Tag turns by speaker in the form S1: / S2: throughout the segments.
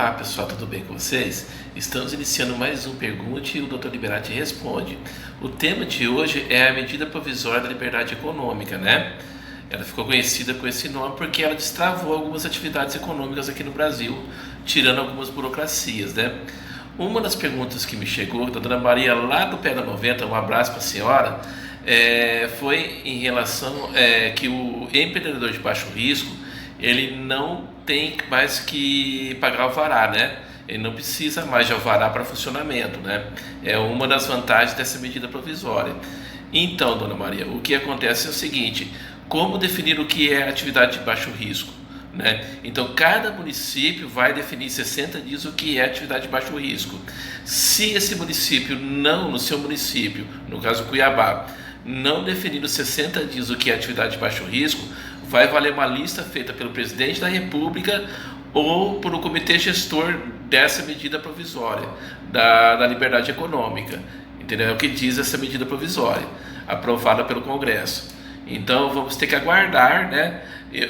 S1: Olá pessoal, tudo bem com vocês? Estamos iniciando mais um Pergunte e o Dr. Liberati responde. O tema de hoje é a medida provisória da liberdade econômica, né? Ela ficou conhecida com esse nome porque ela destravou algumas atividades econômicas aqui no Brasil, tirando algumas burocracias, né? Uma das perguntas que me chegou, da dona Maria lá do Pé da 90, um abraço para a senhora, foi em relação que o empreendedor de baixo risco, ele não tem mais que pagar alvará, né? Ele não precisa mais de alvará para funcionamento, né? É uma das vantagens dessa medida provisória. Então, dona Maria, o que acontece é o seguinte: como definir o que é atividade de baixo risco, né? Então, cada município vai definir 60 dias o que é atividade de baixo risco. Se esse município não, no seu município, no caso Cuiabá, não definir nos 60 dias o que é atividade de baixo risco, vai valer uma lista feita pelo presidente da República ou por um comitê gestor dessa medida provisória, da liberdade econômica. Entendeu? É o que diz essa medida provisória, aprovada pelo Congresso. Então vamos ter que aguardar, né?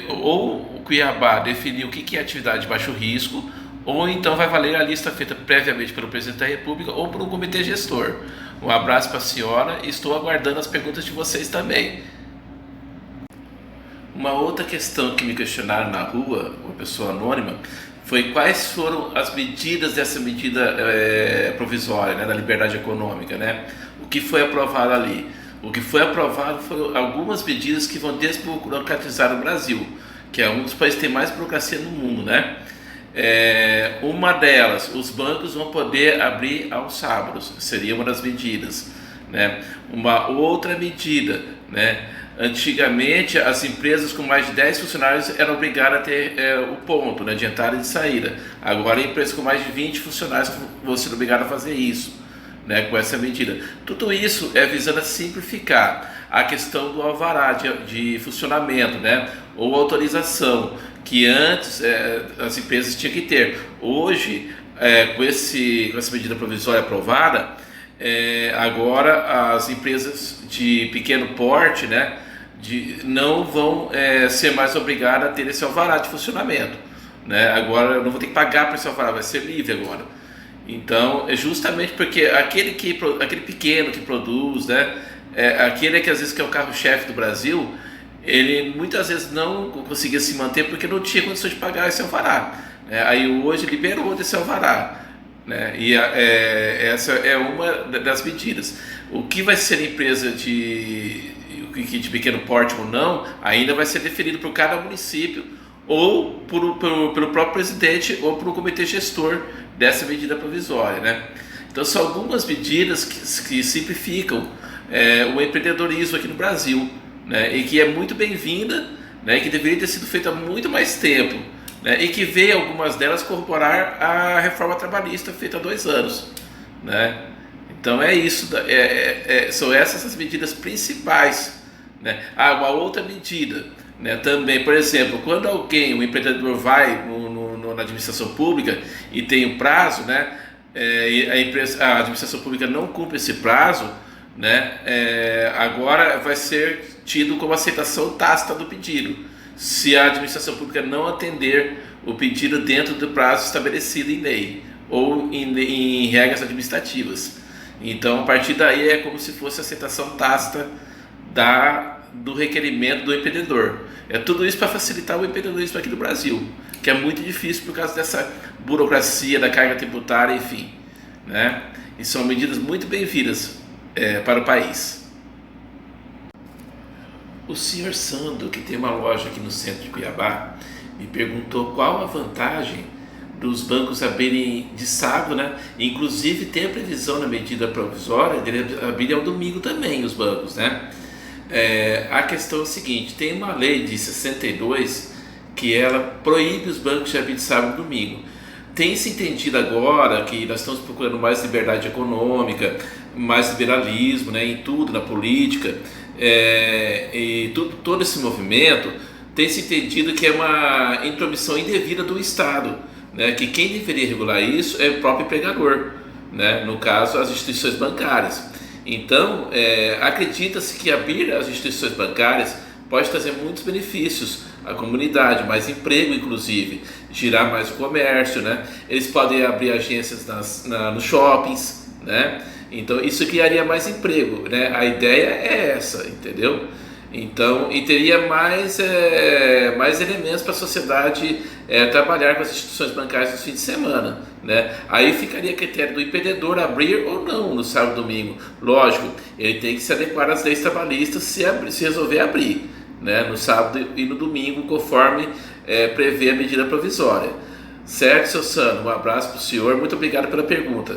S1: Ou o Cuiabá definir o que é atividade de baixo risco, ou então vai valer a lista feita previamente pelo presidente da República ou por um comitê gestor. Um abraço para a senhora e estou aguardando as perguntas de vocês também. Uma outra questão que me questionaram na rua, uma pessoa anônima, foi quais foram as medidas dessa medida provisória, né, da liberdade econômica, né? O que foi aprovado ali? O que foi aprovado foram algumas medidas que vão desburocratizar o Brasil, que é um dos países que tem mais burocracia no mundo, né? Uma delas, os bancos vão poder abrir aos sábados, seria uma das medidas, né? Uma outra medida, né? Antigamente, as empresas com mais de 10 funcionários eram obrigadas a ter o ponto, né, de entrada e de saída. Agora, empresas com mais de 20 funcionários vão ser obrigadas a fazer isso, né, com essa medida. Tudo isso é visando a simplificar a questão do alvará de funcionamento, né, ou autorização, que antes as empresas tinham que ter. Hoje, com essa medida provisória aprovada, agora as empresas de pequeno porte, né, não vão ser mais obrigadas a ter esse alvará de funcionamento, né? Agora eu não vou ter que pagar para esse alvará, vai ser livre agora. Então é justamente porque aquele pequeno que produz, né, aquele que às vezes que é o carro-chefe do Brasil, ele muitas vezes não conseguia se manter porque não tinha condições de pagar esse alvará, né? Aí hoje liberou desse alvará, né? E essa é uma das medidas. O que vai ser empresa de pequeno porte ou não, ainda vai ser definido por cada município ou pelo próprio presidente ou por um comitê gestor dessa medida provisória, né? Então são algumas medidas que simplificam o empreendedorismo aqui no Brasil, né? E que é muito bem-vinda, né? E que deveria ter sido feita há muito mais tempo, né, e que veio algumas delas corroborar a reforma trabalhista feita há 2 anos, né? Então é isso, são essas as medidas principais, né? Uma outra medida, né, também, por exemplo, quando um empreendedor vai na administração pública e tem um prazo, né, e a administração pública não cumpre esse prazo, né, agora vai ser tido como aceitação tácita do pedido, se a administração pública não atender o pedido dentro do prazo estabelecido em lei ou em regras administrativas. Então, a partir daí é como se fosse aceitação tácita do requerimento do empreendedor. É tudo isso para facilitar o empreendedorismo aqui no Brasil, que é muito difícil por causa dessa burocracia, da carga tributária, enfim, né? E são medidas muito bem-vindas para o país. O senhor Sandro, que tem uma loja aqui no centro de Cuiabá, me perguntou qual a vantagem dos bancos abrirem de sábado, né? Inclusive tem a previsão na medida provisória de abrirem ao domingo também os bancos, né? A questão é o seguinte: tem uma lei de 62 que ela proíbe os bancos de abrir de sábado e domingo. Tem se entendido agora que nós estamos procurando mais liberdade econômica, mais liberalismo, né, em tudo, na política, e todo esse movimento tem se entendido que é uma intromissão indevida do Estado, né, que quem deveria regular isso é o próprio empregador, né, no caso as instituições bancárias. Então acredita-se que abrir as instituições bancárias pode trazer muitos benefícios à comunidade, mais emprego inclusive, girar mais o comércio, né? Eles podem abrir agências nos shoppings, né? Então isso criaria mais emprego, né? A ideia é essa, entendeu? Então, e teria mais elementos para a sociedade trabalhar com as instituições bancárias nos fins de semana, né? Aí ficaria a critério do empreendedor abrir ou não no sábado e domingo. Lógico, ele tem que se adequar às leis trabalhistas se resolver abrir, né? No sábado e no domingo, conforme prevê a medida provisória. Certo, seu Sano? Um abraço para o senhor, muito obrigado pela pergunta.